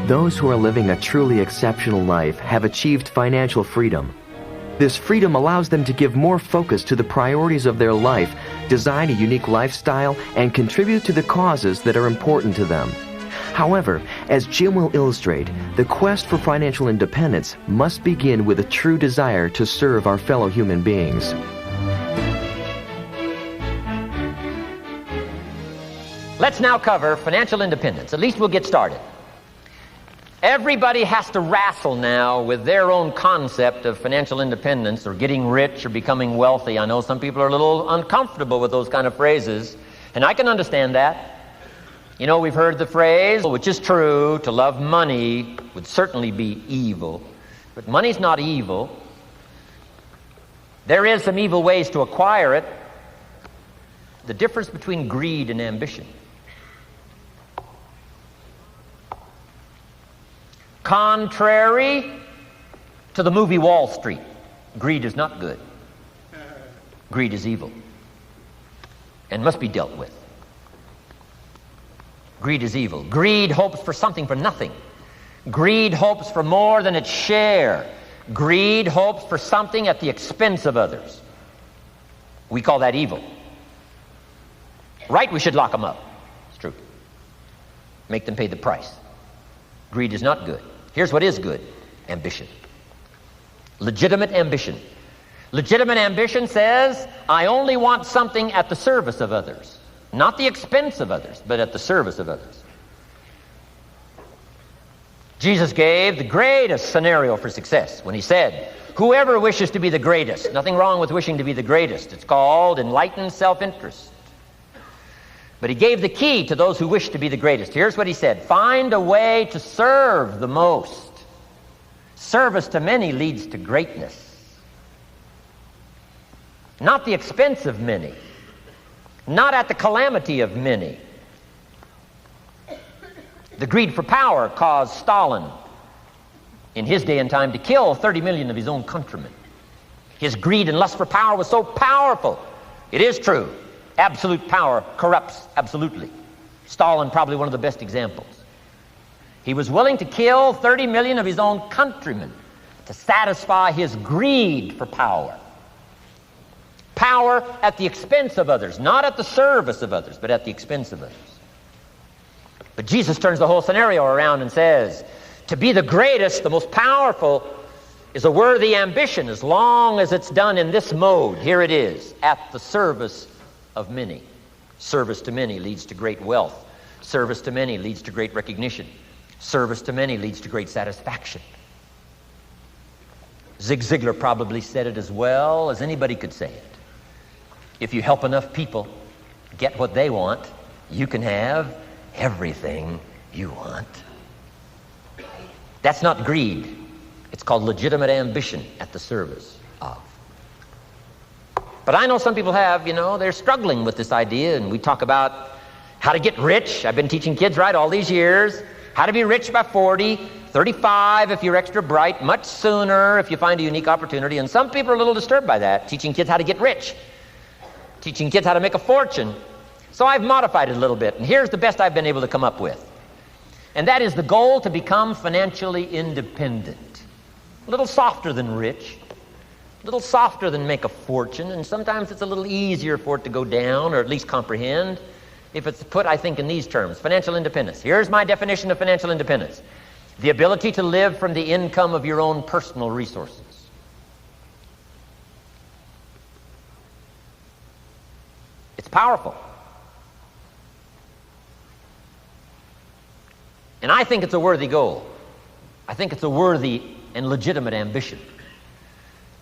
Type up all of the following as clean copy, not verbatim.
Those who are living a truly exceptional life have achieved financial freedom. This freedom allows them to give more focus to the priorities of their life, design a unique lifestyle, and contribute to the causes that are important to them. However, as Jim will illustrate, the quest for financial independence must begin with a true desire to serve our fellow human beings. Let's now cover financial independence. At least we'll get started. Everybody has to wrestle now with their own concept of financial independence or getting rich or becoming wealthy. I know some people are a little uncomfortable with those kind of phrases, and I can understand that. You know, we've heard the phrase, which is true, to love money would certainly be evil. But money's not evil. There is some evil ways to acquire it. The difference between greed and ambition. Contrary to the movie Wall Street, greed is not good. Greed is evil and must be dealt with. Greed is evil. Greed hopes for something for nothing. Greed hopes for more than its share. Greed hopes for something at the expense of others. We call that evil. Right, we should lock them up. It's true. Make them pay the price. Greed is not good. Here's what is good. Ambition. Legitimate ambition. Legitimate ambition says, I only want something at the service of others. Not the expense of others, but at the service of others. Jesus gave the greatest scenario for success when he said, whoever wishes to be the greatest, nothing wrong with wishing to be the greatest. It's called enlightened self-interest. But he gave the key to those who wish to be the greatest. Here's what he said. Find a way to serve the most. Service to many leads to greatness. Not the expense of many. Not at the calamity of many. The greed for power caused Stalin in his day and time to kill 30 million of his own countrymen. His greed and lust for power was so powerful. It is true. Absolute power corrupts absolutely. Stalin, probably one of the best examples. He was willing to kill 30 million of his own countrymen to satisfy his greed for power. Power at the expense of others, not at the service of others, but at the expense of others. But Jesus turns the whole scenario around and says, to be the greatest, the most powerful, is a worthy ambition as long as it's done in this mode. Here it is, at the service of many. Service to many leads to great wealth. Service to many leads to great recognition. Service to many leads to great satisfaction. Zig Ziglar probably said it as well as anybody could say it. If you help enough people get what they want, you can have everything you want. That's not greed. It's called legitimate ambition at the service of. But I know some people have, they're struggling with this idea, and we talk about how to get rich. I've been teaching kids, all these years. How to be rich by 40, 35 if you're extra bright, much sooner if you find a unique opportunity. And some people are a little disturbed by that, teaching kids how to get rich, teaching kids how to make a fortune. So I've modified it a little bit, and here's the best I've been able to come up with. And that is the goal to become financially independent. A little softer than rich. A little softer than make a fortune, and sometimes it's a little easier for it to go down, or at least comprehend, if it's put, I think, in these terms. Financial independence. Here's my definition of financial independence. The ability to live from the income of your own personal resources. It's powerful. And I think it's a worthy goal. I think it's a worthy and legitimate ambition.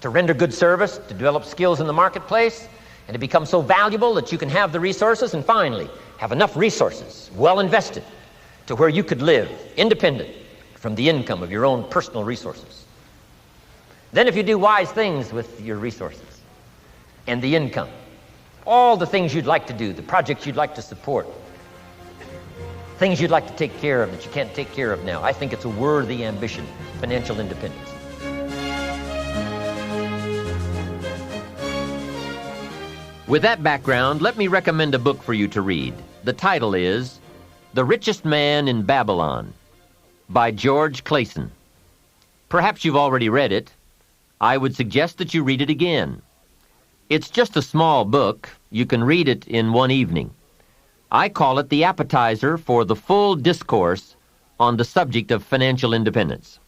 To render good service, to develop skills in the marketplace, and to become so valuable that you can have the resources, and finally, have enough resources, well invested, to where you could live independent from the income of your own personal resources. Then if you do wise things with your resources and the income, all the things you'd like to do, the projects you'd like to support, things you'd like to take care of that you can't take care of now, I think it's a worthy ambition, financial independence. With that background, let me recommend a book for you to read. The title is The Richest Man in Babylon. by George Clayson. Perhaps you've already read it. I would suggest that you read it again. It's just a small book. You can read it in one evening. I call it the appetizer for the full discourse on the subject of financial independence.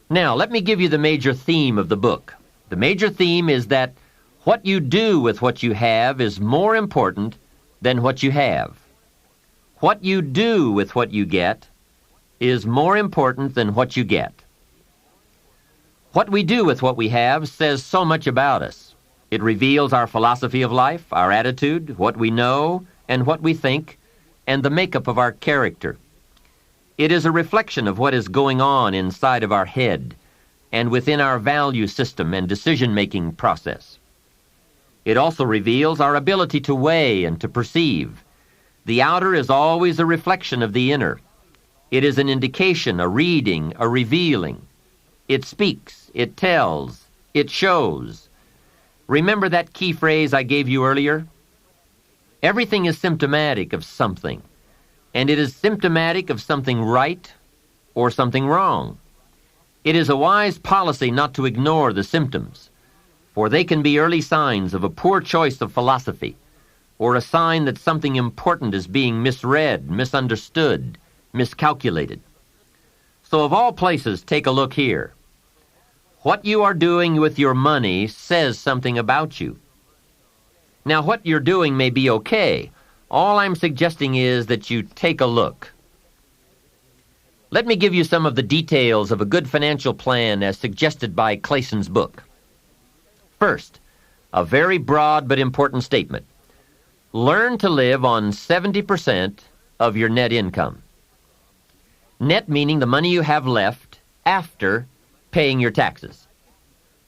Now, let me give you the major theme of the book. The major theme is that what you do with what you have is more important than what you have. What you do with what you get is more important than what you get. What we do with what we have says so much about us. It reveals our philosophy of life, our attitude, what we know, and what we think, and the makeup of our character. It is a reflection of what is going on inside of our head and within our value system and decision-making process. It also reveals our ability to weigh and to perceive. The outer is always a reflection of the inner. It is an indication, a reading, a revealing. It speaks, it tells, it shows. Remember that key phrase I gave you earlier? Everything is symptomatic of something, and it is symptomatic of something right or something wrong. It is a wise policy not to ignore the symptoms, for they can be early signs of a poor choice of philosophy, or a sign that something important is being misread, misunderstood, miscalculated. So of all places, take a look here. What you are doing with your money says something about you. Now, what you're doing may be okay. All I'm suggesting is that you take a look. Let me give you some of the details of a good financial plan as suggested by Clayson's book. First, a very broad but important statement. Learn to live on 70% of your net income. Net meaning the money you have left after paying your taxes.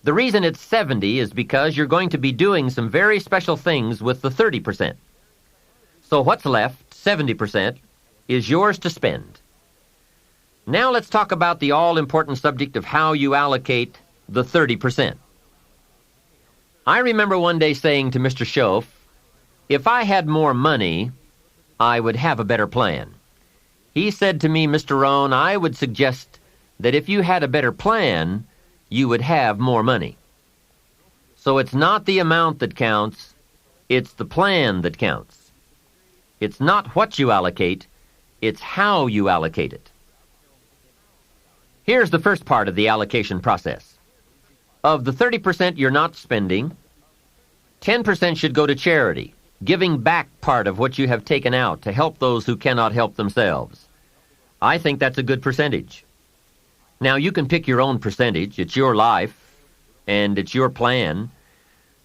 The reason it's 70 is because you're going to be doing some very special things with the 30%. So what's left, 70%, is yours to spend. Now let's talk about the all-important subject of how you allocate the 30%. I remember one day saying to Mr. Schoaf, if I had more money, I would have a better plan. He said to me, Mr. Rohn, I would suggest that if you had a better plan, you would have more money. So it's not the amount that counts, it's the plan that counts. It's not what you allocate, it's how you allocate it. Here's the first part of the allocation process. Of the 30% you're not spending, 10% should go to charity, giving back part of what you have taken out to help those who cannot help themselves. I think that's a good percentage. Now, you can pick your own percentage. It's your life, and it's your plan.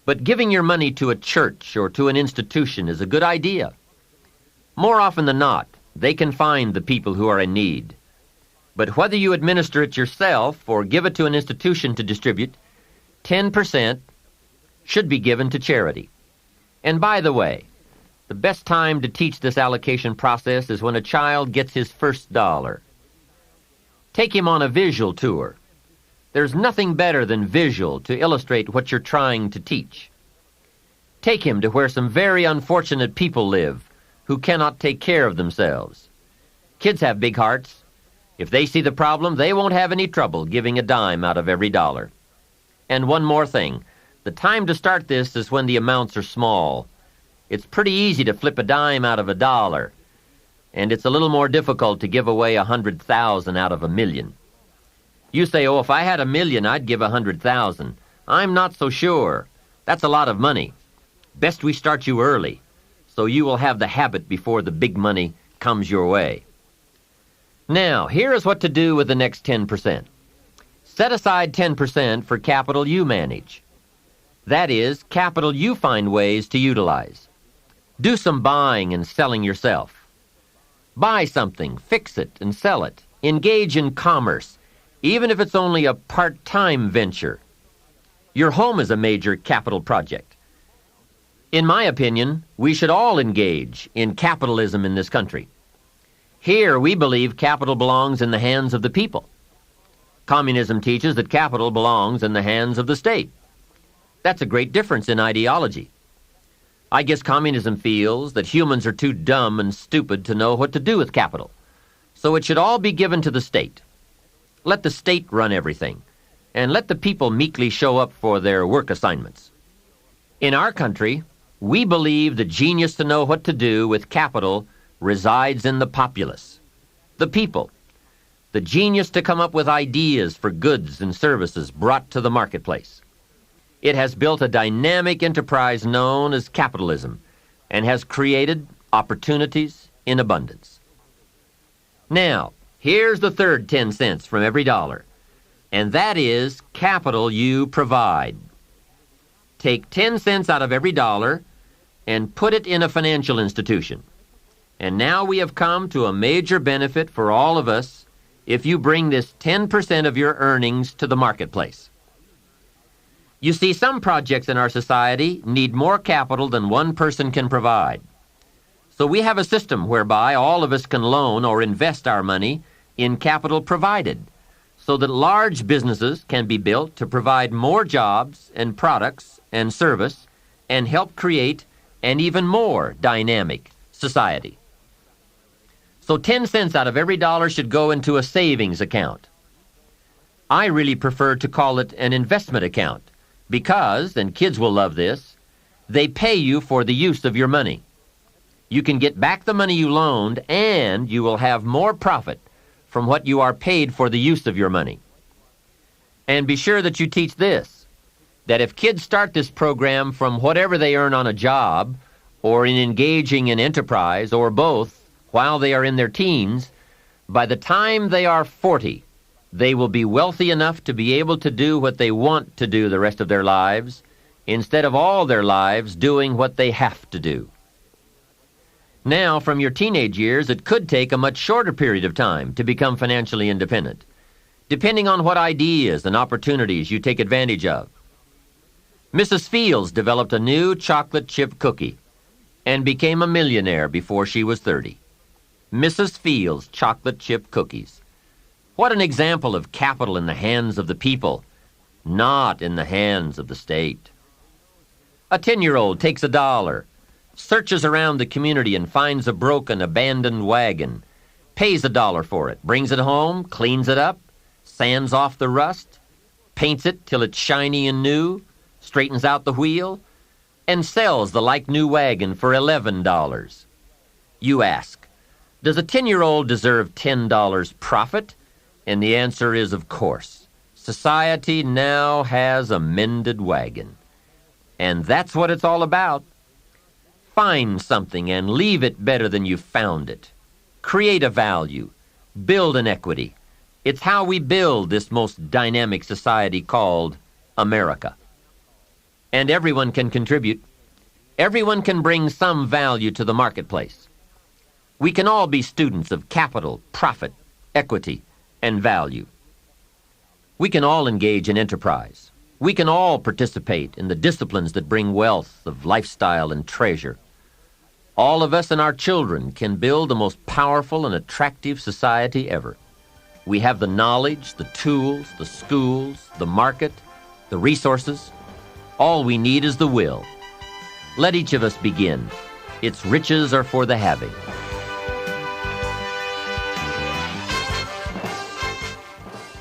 But giving your money to a church or to an institution is a good idea. More often than not, they can find the people who are in need. But whether you administer it yourself or give it to an institution to distribute, 10% should be given to charity. And by the way, the best time to teach this allocation process is when a child gets his first dollar. Take him on a visual tour. There's nothing better than visual to illustrate what you're trying to teach. Take him to where some very unfortunate people live who cannot take care of themselves. Kids have big hearts. If they see the problem, they won't have any trouble giving a dime out of every dollar. And one more thing. The time to start this is when the amounts are small. It's pretty easy to flip a dime out of a dollar, and it's a little more difficult to give away 100,000 out of 1,000,000. You say, oh, if I had 1,000,000, I'd give 100,000. I'm not so sure. That's a lot of money. Best we start you early, so you will have the habit before the big money comes your way. Now, here is what to do with the next 10%. Set aside 10% for capital you manage. That is, capital you find ways to utilize. Do some buying and selling yourself. Buy something, fix it, and sell it. Engage in commerce, even if it's only a part-time venture. Your home is a major capital project. In my opinion, we should all engage in capitalism in this country. Here, we believe capital belongs in the hands of the people. Communism teaches that capital belongs in the hands of the state. That's a great difference in ideology. I guess communism feels that humans are too dumb and stupid to know what to do with capital. So it should all be given to the state. Let the state run everything, and let the people meekly show up for their work assignments. In our country, we believe the genius to know what to do with capital resides in the populace, the people, the genius to come up with ideas for goods and services brought to the marketplace. It has built a dynamic enterprise known as capitalism and has created opportunities in abundance. Now, here's the third 10 cents from every dollar, and that is capital you provide. Take 10 cents out of every dollar and put it in a financial institution. And now we have come to a major benefit for all of us if you bring this 10% of your earnings to the marketplace. You see, some projects in our society need more capital than one person can provide. So we have a system whereby all of us can loan or invest our money in capital provided, so that large businesses can be built to provide more jobs and products and service and help create an even more dynamic society. So 10 cents out of every dollar should go into a savings account. I really prefer to call it an investment account because, and kids will love this, they pay you for the use of your money. You can get back the money you loaned, and you will have more profit from what you are paid for the use of your money. And be sure that you teach this, that if kids start this program from whatever they earn on a job or in engaging in enterprise or both while they are in their teens, by the time they are 40, they will be wealthy enough to be able to do what they want to do the rest of their lives instead of all their lives doing what they have to do. Now, from your teenage years, it could take a much shorter period of time to become financially independent, depending on what ideas and opportunities you take advantage of. Mrs. Fields developed a new chocolate chip cookie and became a millionaire before she was 30. Mrs. Fields chocolate chip cookies. What an example of capital in the hands of the people, not in the hands of the state. A 10-year-old takes $1, searches around the community and finds a broken, abandoned wagon, pays $1 for it, brings it home, cleans it up, sands off the rust, paints it till it's shiny and new, straightens out the wheel, and sells the like-new wagon for $11. You ask, does a 10-year-old deserve $10 profit? And the answer is, of course. Society now has a mended wagon. And that's what it's all about. Find something and leave it better than you found it. Create a value. Build an equity. It's how we build this most dynamic society called America. And everyone can contribute. Everyone can bring some value to the marketplace. We can all be students of capital, profit, equity, and value. We can all engage in enterprise. We can all participate in the disciplines that bring wealth of lifestyle and treasure. All of us and our children can build the most powerful and attractive society ever. We have the knowledge, the tools, the schools, the market, the resources. All we need is the will. Let each of us begin. Its riches are for the having.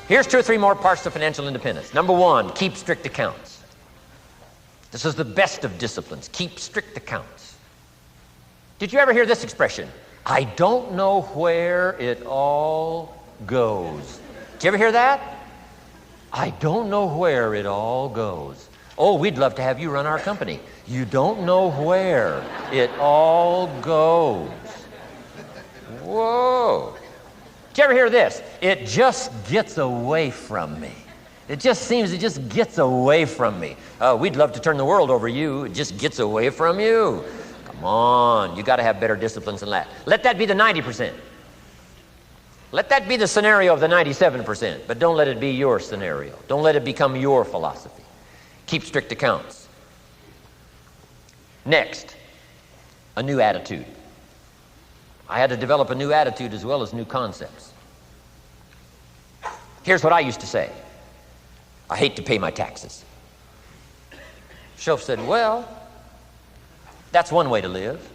Here's 2 or 3 more parts to financial independence. Number 1, keep strict accounts. This is the best of disciplines. Keep strict accounts. Did you ever hear this expression? I don't know where it all goes. Did you ever hear that? I don't know where it all goes. Oh, we'd love to have you run our company. You don't know where it all goes. Whoa. Did you ever hear this? It just gets away from me. It just gets away from me. We'd love to turn the world over you. It just gets away from you. Come on, you got to have better disciplines than that. Let that be the 90%. Let that be the scenario of the 97%, but don't let it be your scenario. Don't let it become your philosophy. Keep strict accounts. Next, a new attitude. I had to develop a new attitude as well as new concepts. Here's what I used to say. I hate to pay my taxes. Shoaff said, well, that's one way to live.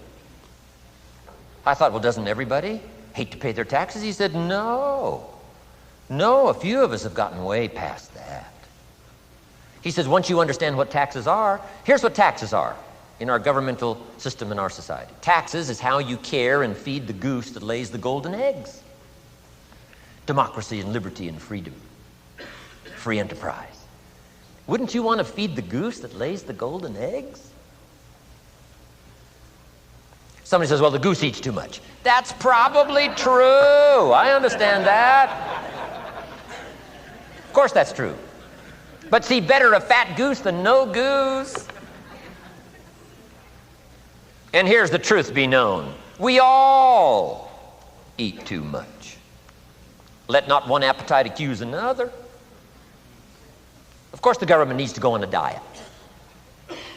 I thought, well, doesn't everybody? hate to pay their taxes? He said, no. No, a few of us have gotten way past that. He says, once you understand what taxes are, here's what taxes are in our governmental system in our society. Taxes is how you care and feed the goose that lays the golden eggs. Democracy and liberty and freedom. Free enterprise. Wouldn't you want to feed the goose that lays the golden eggs? Somebody says, well, the goose eats too much. That's probably true. I understand that. Of course that's true. But see, better a fat goose than no goose. And here's the truth be known. We all eat too much. Let not one appetite accuse another. Of course the government needs to go on a diet.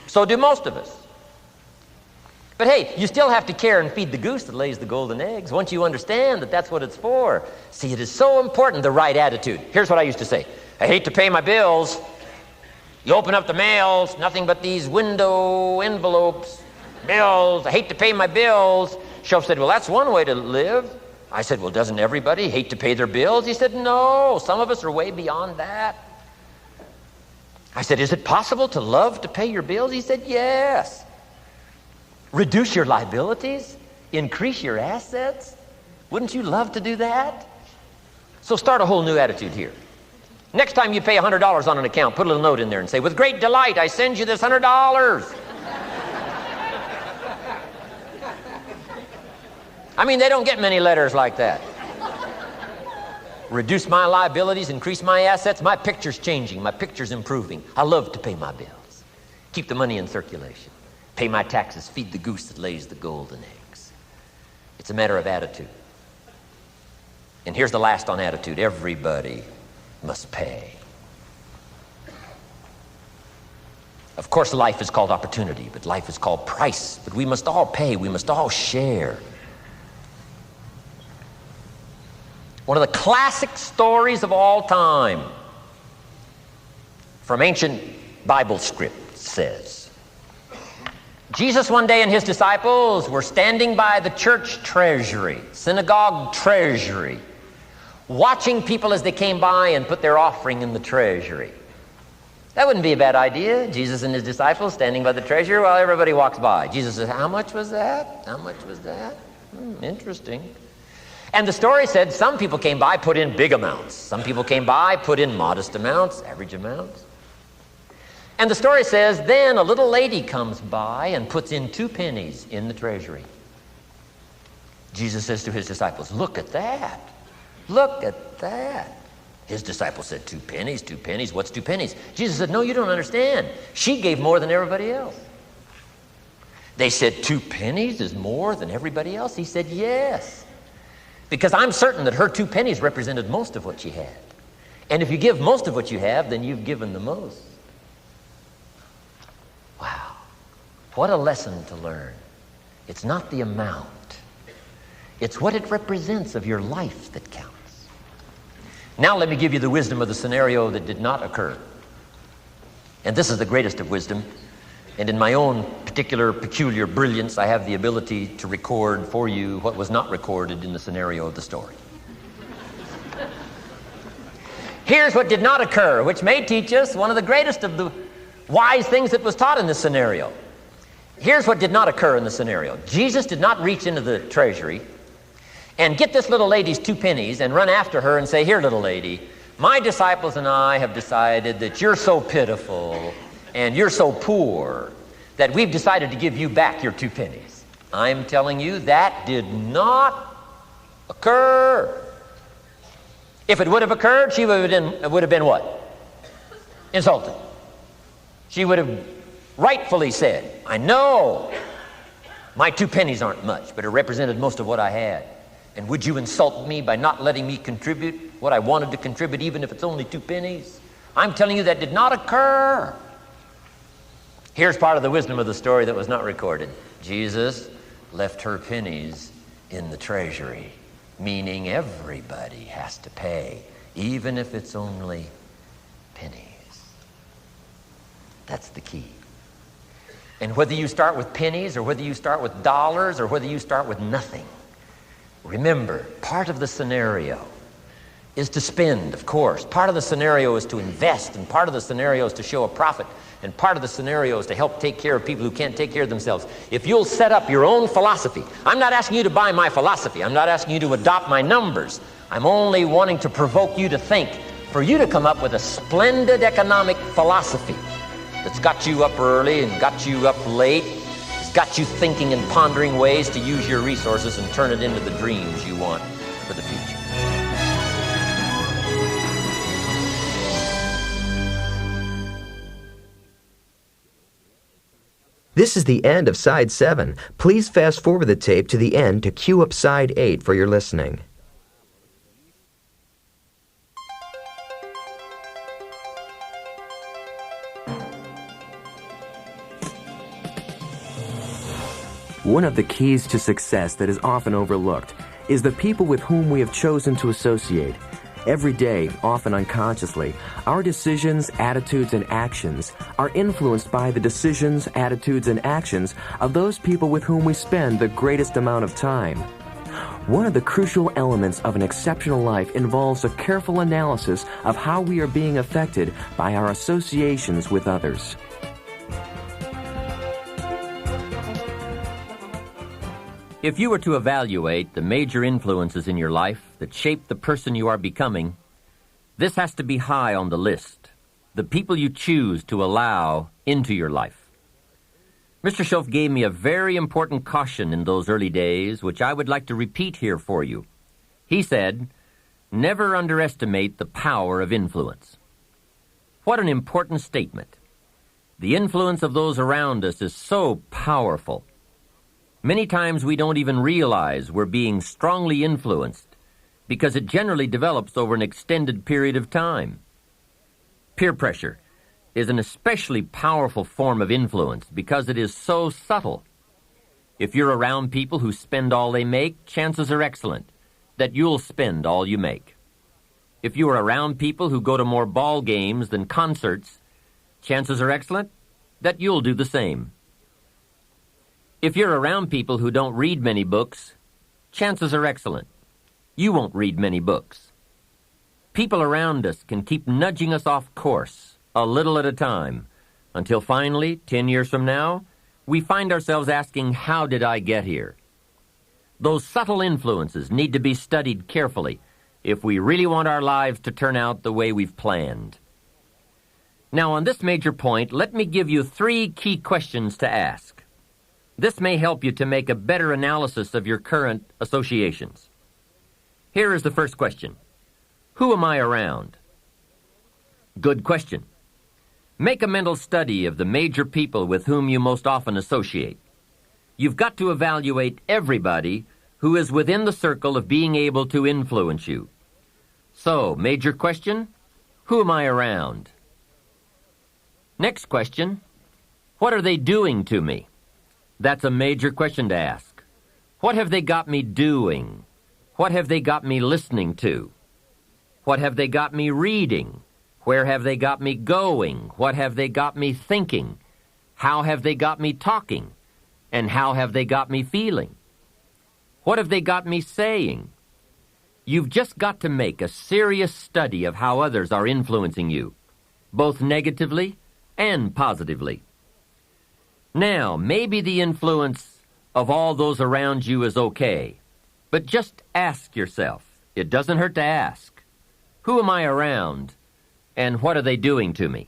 So do most of us. But hey, you still have to care and feed the goose that lays the golden eggs once you understand that that's what it's for. See, it is so important, the right attitude. Here's what I used to say. I hate to pay my bills. You open up the mails, nothing but these window envelopes, bills. I hate to pay my bills. Shoaff said, well, that's one way to live. I said, well, doesn't everybody hate to pay their bills? He said, no, some of us are way beyond that. I said, is it possible to love to pay your bills? He said, yes. Reduce your liabilities, increase your assets. Wouldn't you love to do that? So start a whole new attitude here. Next time you pay $100 on an account, put a little note in there and say, with great delight, I send you this $100. I mean, they don't get many letters like that. Reduce my liabilities, increase my assets. My picture's changing. My picture's improving. I love to pay my bills. Keep the money in circulation. Pay my taxes. Feed the goose that lays the golden eggs. It's a matter of attitude. And here's the last on attitude. Everybody must pay. Of course, life is called opportunity, but life is called price. But we must all pay. We must all share. One of the classic stories of all time from ancient Bible script says, Jesus one day and his disciples were standing by the church treasury, synagogue treasury, watching people as they came by and put their offering in the treasury. That wouldn't be a bad idea. Jesus and his disciples standing by the treasury while everybody walks by. Jesus says, how much was that? How much was that? Interesting. And the story said some people came by, put in big amounts. Some people came by, put in modest amounts, average amounts. And the story says, then a little lady comes by and puts in 2 pennies in the treasury. Jesus says to his disciples, look at that. Look at that. His disciples said, 2 pennies, 2 pennies. What's 2 pennies? Jesus said, no, you don't understand. She gave more than everybody else. They said, 2 pennies is more than everybody else? He said, yes. Because I'm certain that her 2 pennies represented most of what she had. And if you give most of what you have, then you've given the most. Wow. What a lesson to learn. It's not the amount. It's what it represents of your life that counts. Now let me give you the wisdom of the scenario that did not occur. And this is the greatest of wisdom. And in my own particular peculiar brilliance, I have the ability to record for you what was not recorded in the scenario of the story. Here's what did not occur, which may teach us one of the greatest of the wise things that was taught in this scenario. Here's what did not occur in the scenario. Jesus did not reach into the treasury and get this little lady's 2 pennies and run after her and say, here, little lady, my disciples and I have decided that you're so pitiful and you're so poor that we've decided to give you back your 2 pennies. I'm telling you, that did not occur. If it would have occurred, she would have been what? Insulted. She would have rightfully said, I know my 2 pennies aren't much, but it represented most of what I had. And would you insult me by not letting me contribute what I wanted to contribute, even if it's only 2 pennies? I'm telling you, that did not occur. Here's part of the wisdom of the story that was not recorded. Jesus left her pennies in the treasury, meaning everybody has to pay, even if it's only pennies. That's the key. And whether you start with pennies or whether you start with dollars or whether you start with nothing, Remember, part of the scenario is to spend, of course. Part of the scenario is to invest, and part of the scenario is to show a profit, and part of the scenario is to help take care of people who can't take care of themselves. If you'll set up your own philosophy, I'm not asking you to buy my philosophy. I'm not asking you to adopt my numbers. I'm only wanting to provoke you to think, for you to come up with a splendid economic philosophy that's got you up early and got you up late. It's got you thinking and pondering ways to use your resources and turn it into the dreams you want for the future. This is the end of Side 7. Please fast forward the tape to the end to cue up Side 8 for your listening. One of the keys to success that is often overlooked is the people with whom we have chosen to associate. Every day, often unconsciously, our decisions, attitudes, and actions are influenced by the decisions, attitudes, and actions of those people with whom we spend the greatest amount of time. One of the crucial elements of an exceptional life involves a careful analysis of how we are being affected by our associations with others. If you were to evaluate the major influences in your life that shape the person you are becoming, this has to be high on the list, the people you choose to allow into your life. Mr. Schoaf gave me a very important caution in those early days, which I would like to repeat here for you. He said, "Never underestimate the power of influence." What an important statement. The influence of those around us is so powerful. Many times we don't even realize we're being strongly influenced because it generally develops over an extended period of time. Peer pressure is an especially powerful form of influence because it is so subtle. If you're around people who spend all they make, chances are excellent that you'll spend all you make. If you are around people who go to more ball games than concerts, chances are excellent that you'll do the same. If you're around people who don't read many books, chances are excellent you won't read many books. People around us can keep nudging us off course, a little at a time, until finally, 10 years from now, we find ourselves asking, how did I get here? Those subtle influences need to be studied carefully if we really want our lives to turn out the way we've planned. Now, on this major point, let me give you 3 key questions to ask. This may help you to make a better analysis of your current associations. Here is the first question. Who am I around? Good question. Make a mental study of the major people with whom you most often associate. You've got to evaluate everybody who is within the circle of being able to influence you. So, major question, who am I around? Next question, what are they doing to me? That's a major question to ask. What have they got me doing? What have they got me listening to? What have they got me reading? Where have they got me going? What have they got me thinking? How have they got me talking? And how have they got me feeling? What have they got me saying? You've just got to make a serious study of how others are influencing you, both negatively and positively. Now, maybe the influence of all those around you is okay, but just ask yourself. It doesn't hurt to ask. Who am I around, and what are they doing to me?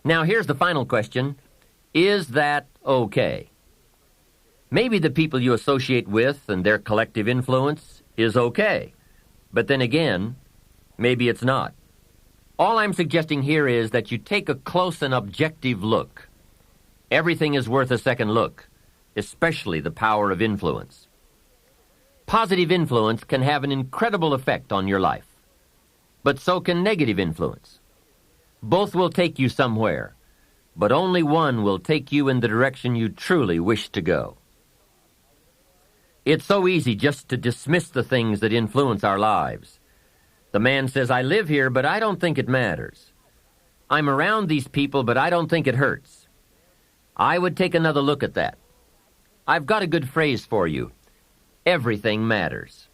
Now, here's the final question. Is that okay? Maybe the people you associate with and their collective influence is okay, but then again, maybe it's not. All I'm suggesting here is that you take a close and objective look. Everything is worth a second look, especially the power of influence. Positive influence can have an incredible effect on your life, but so can negative influence. Both will take you somewhere, but only one will take you in the direction you truly wish to go. It's so easy just to dismiss the things that influence our lives. The man says, I live here, but I don't think it matters. I'm around these people, but I don't think it hurts. I would take another look at that. I've got a good phrase for you. Everything matters.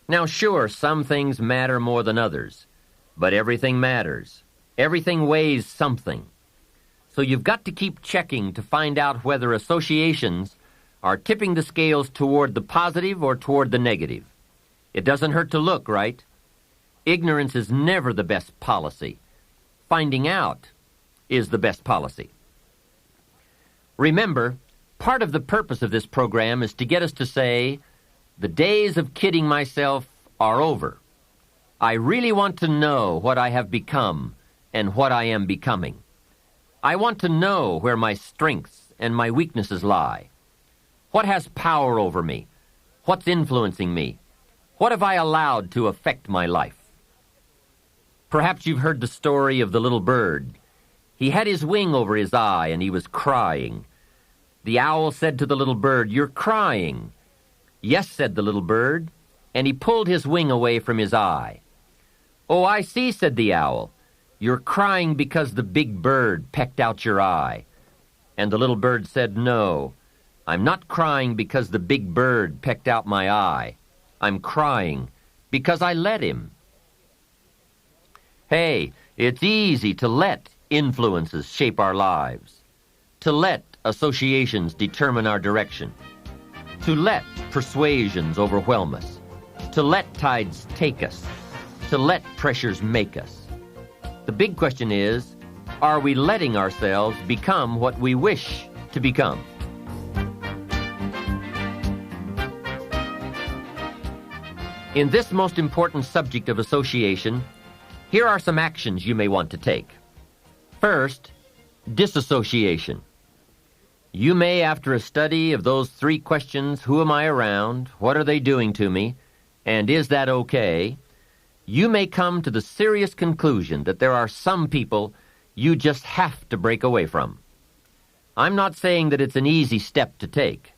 Now, sure, some things matter more than others, but everything matters. Everything weighs something. So you've got to keep checking to find out whether associations are tipping the scales toward the positive or toward the negative. It doesn't hurt to look, right? Ignorance is never the best policy. Finding out is the best policy. Remember, part of the purpose of this program is to get us to say, the days of kidding myself are over. I really want to know what I have become and what I am becoming. I want to know where my strengths and my weaknesses lie. What has power over me? What's influencing me? What have I allowed to affect my life? Perhaps you've heard the story of the little bird. He had his wing over his eye and he was crying. The owl said to the little bird, "You're crying." "Yes," said the little bird, and he pulled his wing away from his eye. "Oh, I see," said the owl. "You're crying because the big bird pecked out your eye." And the little bird said, "No, I'm not crying because the big bird pecked out my eye. I'm crying because I let him." Hey, it's easy to let influences shape our lives, to let associations determine our direction, to let persuasions overwhelm us, to let tides take us, to let pressures make us. The big question is, are we letting ourselves become what we wish to become? In this most important subject of association, here are some actions you may want to take. First, disassociation. You may, after a study of those 3 questions, who am I around, what are they doing to me, and is that okay, you may come to the serious conclusion that there are some people you just have to break away from. I'm not saying that it's an easy step to take,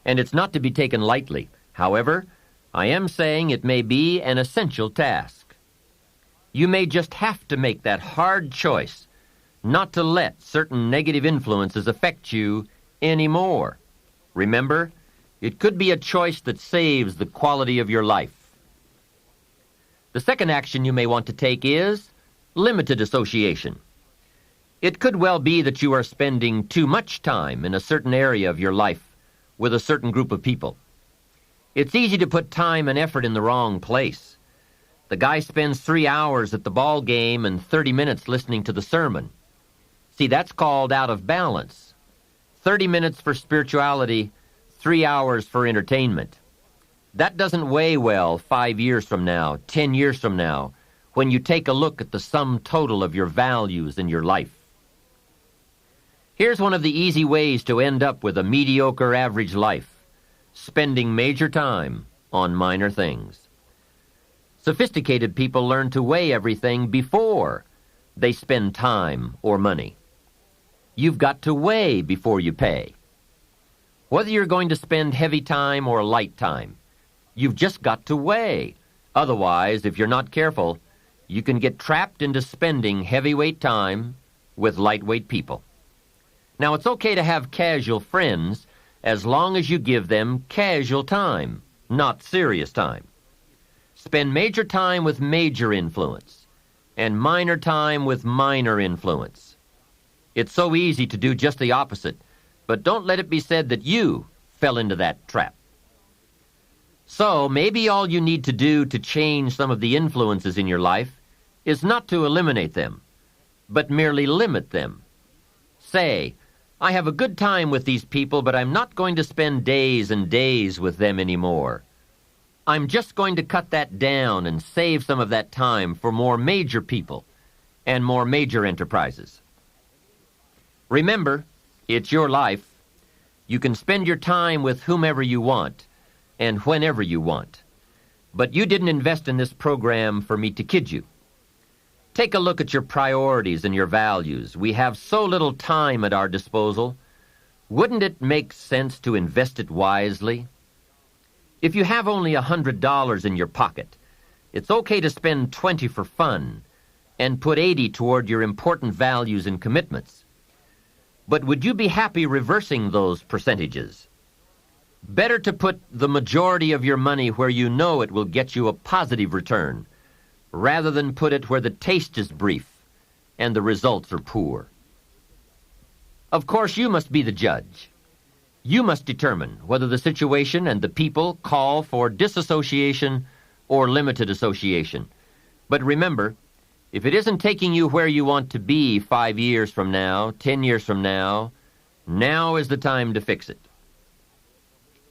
and it's not to be taken lightly. However, I am saying it may be an essential task. You may just have to make that hard choice not to let certain negative influences affect you anymore. Remember, it could be a choice that saves the quality of your life. The second action you may want to take is limited association. It could well be that you are spending too much time in a certain area of your life with a certain group of people. It's easy to put time and effort in the wrong place. The guy spends 3 hours at the ball game and 30 minutes listening to the sermon. See, that's called out of balance. 30 minutes for spirituality, 3 hours for entertainment. That doesn't weigh well 5 years from now, 10 years from now, when you take a look at the sum total of your values in your life. Here's one of the easy ways to end up with a mediocre average life: spending major time on minor things. Sophisticated people learn to weigh everything before they spend time or money. You've got to weigh before you pay. Whether you're going to spend heavy time or light time, you've just got to weigh. Otherwise, if you're not careful, you can get trapped into spending heavyweight time with lightweight people. Now, it's okay to have casual friends as long as you give them casual time, not serious time. Spend major time with major influence and minor time with minor influence. It's so easy to do just the opposite, but don't let it be said that you fell into that trap. So maybe all you need to do to change some of the influences in your life is not to eliminate them, but merely limit them. Say, I have a good time with these people, but I'm not going to spend days and days with them anymore. I'm just going to cut that down and save some of that time for more major people and more major enterprises. Remember, it's your life. You can spend your time with whomever you want and whenever you want. But you didn't invest in this program for me to kid you. Take a look at your priorities and your values. We have so little time at our disposal. Wouldn't it make sense to invest it wisely? If you have only $100 in your pocket, it's okay to spend $20 for fun and put $80 toward your important values and commitments. But would you be happy reversing those percentages? Better to put the majority of your money where you know it will get you a positive return, rather than put it where the taste is brief and the results are poor. Of course, you must be the judge. You must determine whether the situation and the people call for disassociation or limited association. But remember, if it isn't taking you where you want to be 5 years from now, 10 years from now, now is the time to fix it.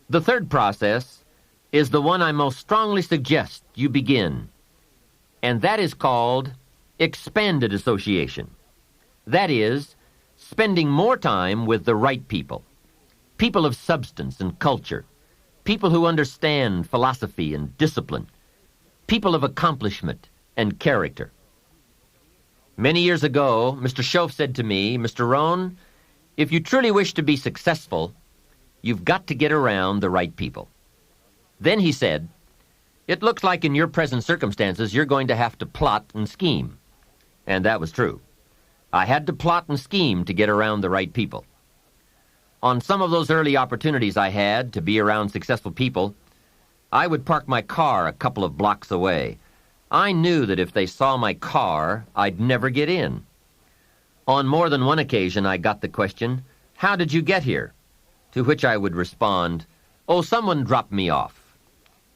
The third process is the one I most strongly suggest you begin, and that is called expanded association. That is, spending more time with the right people, people of substance and culture, people who understand philosophy and discipline, people of accomplishment and character. Many years ago, Mr. Schoaf said to me, "Mr. Rohn, if you truly wish to be successful, you've got to get around the right people." Then he said, "It looks like in your present circumstances you're going to have to plot and scheme." And that was true. I had to plot and scheme to get around the right people. On some of those early opportunities I had to be around successful people, I would park my car a couple of blocks away. I knew that if they saw my car, I'd never get in. On more than one occasion, I got the question, "How did you get here?" To which I would respond, "Oh, someone dropped me off."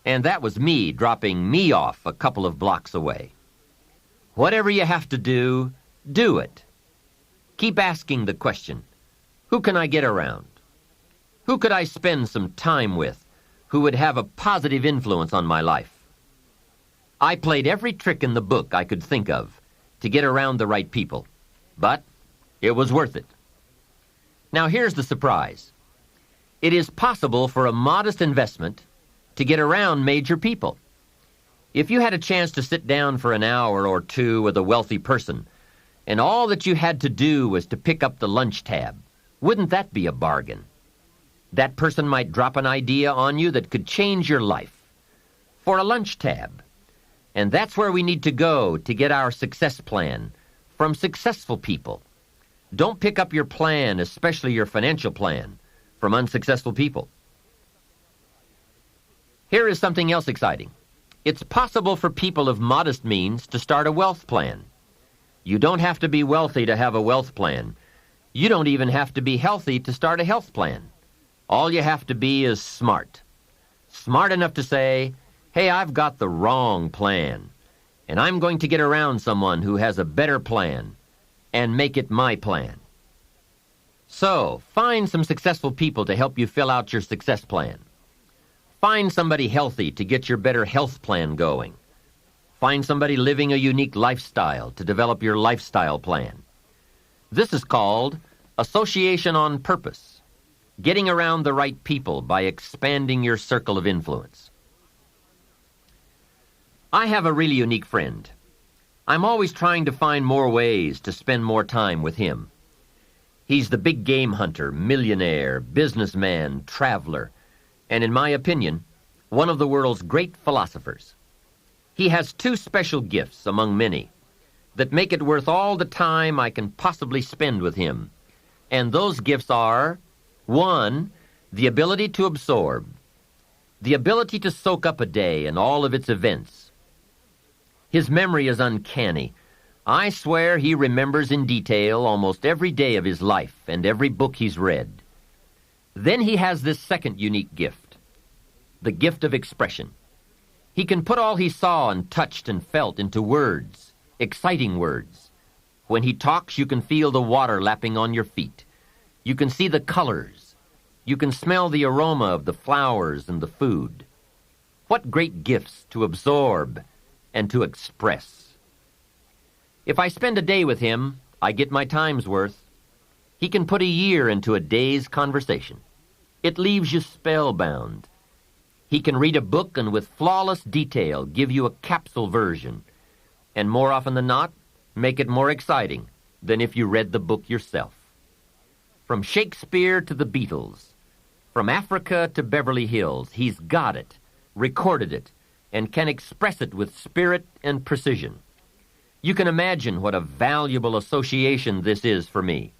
And that was me dropping me off a couple of blocks away. Whatever you have to do, do it. Keep asking the question, who can I get around? Who could I spend some time with who would have a positive influence on my life? I played every trick in the book I could think of to get around the right people, but it was worth it. Now here's the surprise. It is possible for a modest investment to get around major people. If you had a chance to sit down for an hour or two with a wealthy person, and all that you had to do was to pick up the lunch tab, wouldn't that be a bargain? That person might drop an idea on you that could change your life. For a lunch tab. And that's where we need to go to get our success plan, from successful people. Don't pick up your plan, especially your financial plan, from unsuccessful people. Here is something else exciting. It's possible for people of modest means to start a wealth plan. You don't have to be wealthy to have a wealth plan. You don't even have to be healthy to start a health plan. All you have to be is smart. Smart enough to say, "Hey, I've got the wrong plan, and I'm going to get around someone who has a better plan and make it my plan." So, find some successful people to help you fill out your success plan. Find somebody healthy to get your better health plan going. Find somebody living a unique lifestyle to develop your lifestyle plan. This is called association on purpose, getting around the right people by expanding your circle of influence. I have a really unique friend. I'm always trying to find more ways to spend more time with him. He's the big game hunter, millionaire, businessman, traveler, and in my opinion, one of the world's great philosophers. He has two special gifts among many that make it worth all the time I can possibly spend with him. And those gifts are, 1, the ability to absorb, the ability to soak up a day and all of its events. His memory is uncanny. I swear he remembers in detail almost every day of his life and every book he's read. Then he has this second unique gift, the gift of expression. He can put all he saw and touched and felt into words, exciting words. When he talks, you can feel the water lapping on your feet. You can see the colors. You can smell the aroma of the flowers and the food. What great gifts to absorb and to express. If I spend a day with him, I get my time's worth. He can put a year into a day's conversation. It leaves you spellbound. He can read a book and with flawless detail give you a capsule version, and more often than not, make it more exciting than if you read the book yourself. From Shakespeare to the Beatles, from Africa to Beverly Hills, he's got it, recorded it, and can express it with spirit and precision. You can imagine what a valuable association this is for me.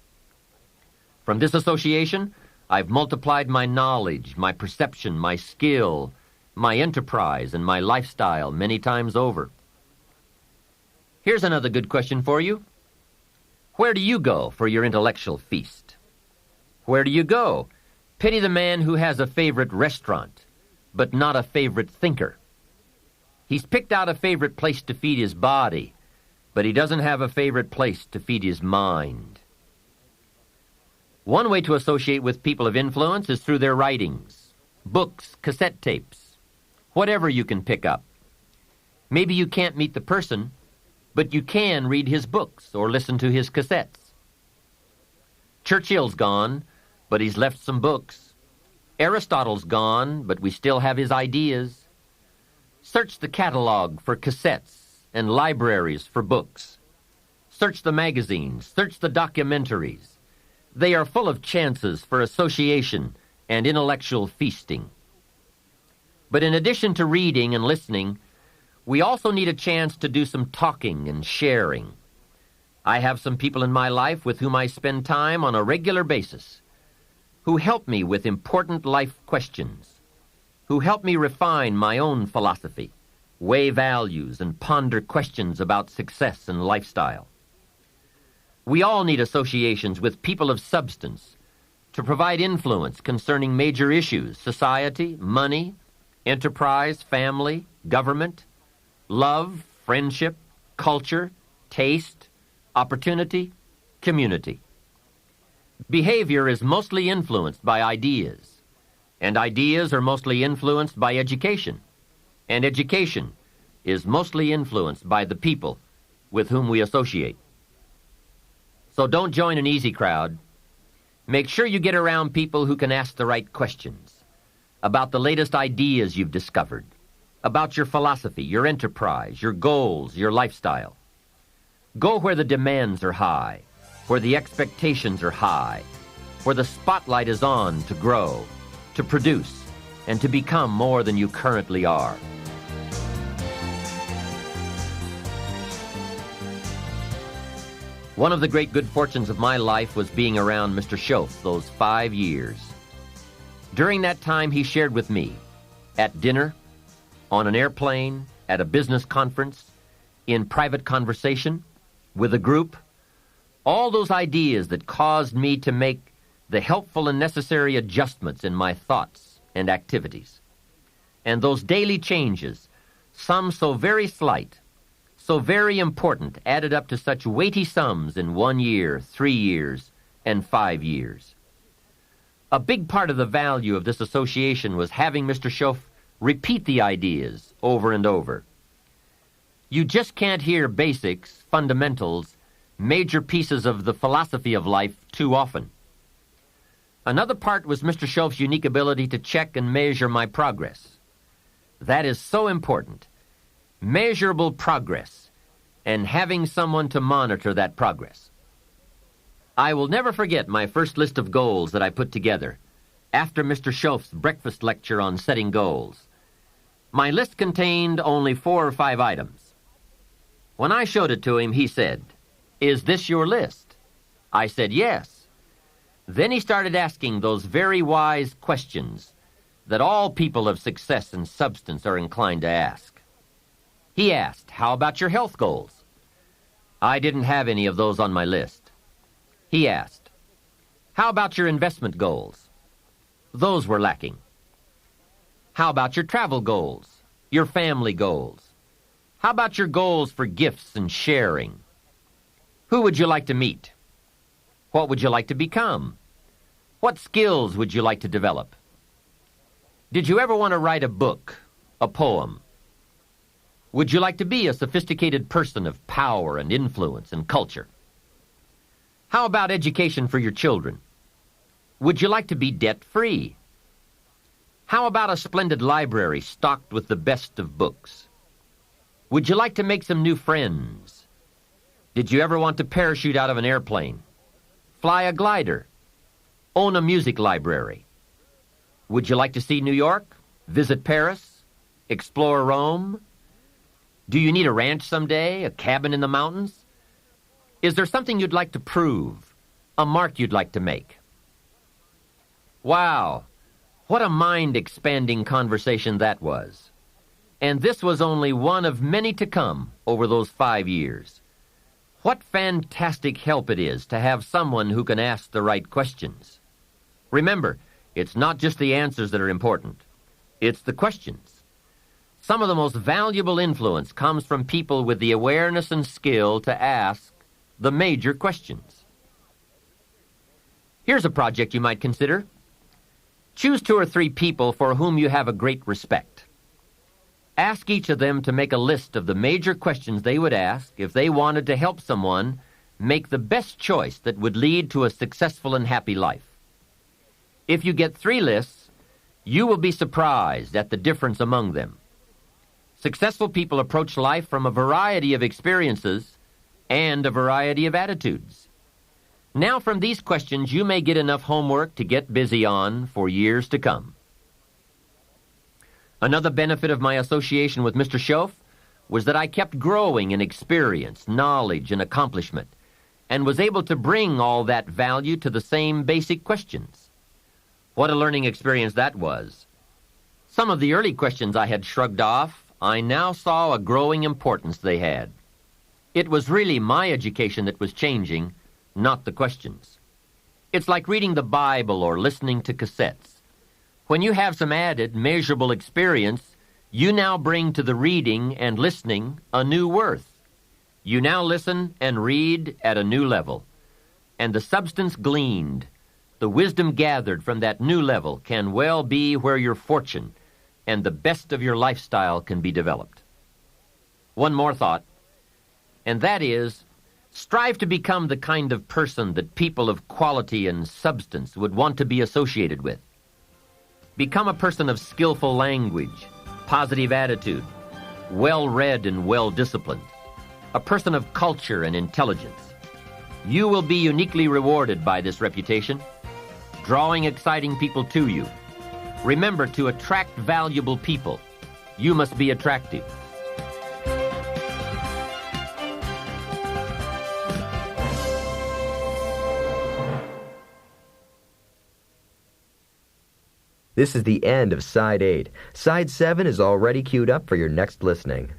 From this association, I've multiplied my knowledge, my perception, my skill, my enterprise, and my lifestyle many times over. Here's another good question for you. Where do you go for your intellectual feast? Where do you go? Pity the man who has a favorite restaurant, but not a favorite thinker. He's picked out a favorite place to feed his body, but he doesn't have a favorite place to feed his mind. One way to associate with people of influence is through their writings, books, cassette tapes, whatever you can pick up. Maybe you can't meet the person, but you can read his books or listen to his cassettes. Churchill's gone, but he's left some books. Aristotle's gone, but we still have his ideas. Search the catalog for cassettes and libraries for books. Search the magazines, search the documentaries. They are full of chances for association and intellectual feasting. But in addition to reading and listening, we also need a chance to do some talking and sharing. I have some people in my life with whom I spend time on a regular basis, who help me with important life questions, who help me refine my own philosophy, weigh values, and ponder questions about success and lifestyle. We all need associations with people of substance to provide influence concerning major issues: society, money, enterprise, family, government, love, friendship, culture, taste, opportunity, community. Behavior is mostly influenced by ideas, and ideas are mostly influenced by education, and education is mostly influenced by the people with whom we associate. So don't join an easy crowd. Make sure you get around people who can ask the right questions about the latest ideas you've discovered, about your philosophy, your enterprise, your goals, your lifestyle. Go where the demands are high, where the expectations are high, where the spotlight is on to grow, to produce, and to become more than you currently are. One of the great good fortunes of my life was being around Mr. Schoaf those 5 years. During that time, he shared with me, at dinner, on an airplane, at a business conference, in private conversation, with a group, all those ideas that caused me to make the helpful and necessary adjustments in my thoughts and activities. And those daily changes, some so very slight, so very important, added up to such weighty sums in 1 year, 3 years, and 5 years. A big part of the value of this association was having Mr. Schoaf repeat the ideas over and over. You just can't hear basics, fundamentals, major pieces of the philosophy of life too often. Another part was Mr. Schoaf's unique ability to check and measure my progress. That is so important. Measurable progress, and having someone to monitor that progress. I will never forget my first list of goals that I put together after Mr. Schoaf's breakfast lecture on setting goals. My list contained only 4 or 5 items. When I showed it to him, he said, "Is this your list?" I said, "Yes." Then he started asking those very wise questions that all people of success and substance are inclined to ask. He asked, "How about your health goals?" I didn't have any of those on my list. He asked, "How about your investment goals?" Those were lacking. How about your travel goals, your family goals? How about your goals for gifts and sharing? Who would you like to meet? What would you like to become? What skills would you like to develop? Did you ever want to write a book, a poem? Would you like to be a sophisticated person of power and influence and culture? How about education for your children? Would you like to be debt-free? How about a splendid library stocked with the best of books? Would you like to make some new friends? Did you ever want to parachute out of an airplane? Fly a glider? Own a music library? Would you like to see New York? Visit Paris? Explore Rome? Do you need a ranch someday? A cabin in the mountains? Is there something you'd like to prove? A mark you'd like to make? Wow, what a mind-expanding conversation that was. And this was only one of many to come over those 5 years. What fantastic help it is to have someone who can ask the right questions. Remember, it's not just the answers that are important. It's the questions. Some of the most valuable influence comes from people with the awareness and skill to ask the major questions. Here's a project you might consider. Choose 2 or 3 people for whom you have a great respect. Ask each of them to make a list of the major questions they would ask if they wanted to help someone make the best choice that would lead to a successful and happy life. If you get 3 lists, you will be surprised at the difference among them. Successful people approach life from a variety of experiences and a variety of attitudes. Now, from these questions, you may get enough homework to get busy on for years to come. Another benefit of my association with Mr. Schoaf was that I kept growing in experience, knowledge, and accomplishment, and was able to bring all that value to the same basic questions. What a learning experience that was. Some of the early questions I had shrugged off, I now saw a growing importance they had. It was really my education that was changing, not the questions. It's like reading the Bible or listening to cassettes. When you have some added, measurable experience, you now bring to the reading and listening a new worth. You now listen and read at a new level. And the substance gleaned, the wisdom gathered from that new level can well be where your fortune and the best of your lifestyle can be developed. One more thought, and that is, strive to become the kind of person that people of quality and substance would want to be associated with. Become a person of skillful language, positive attitude, well-read and well-disciplined, a person of culture and intelligence. You will be uniquely rewarded by this reputation, drawing exciting people to you. Remember, to attract valuable people, you must be attractive. This is the end of Side 8. Side 7 is already queued up for your next listening.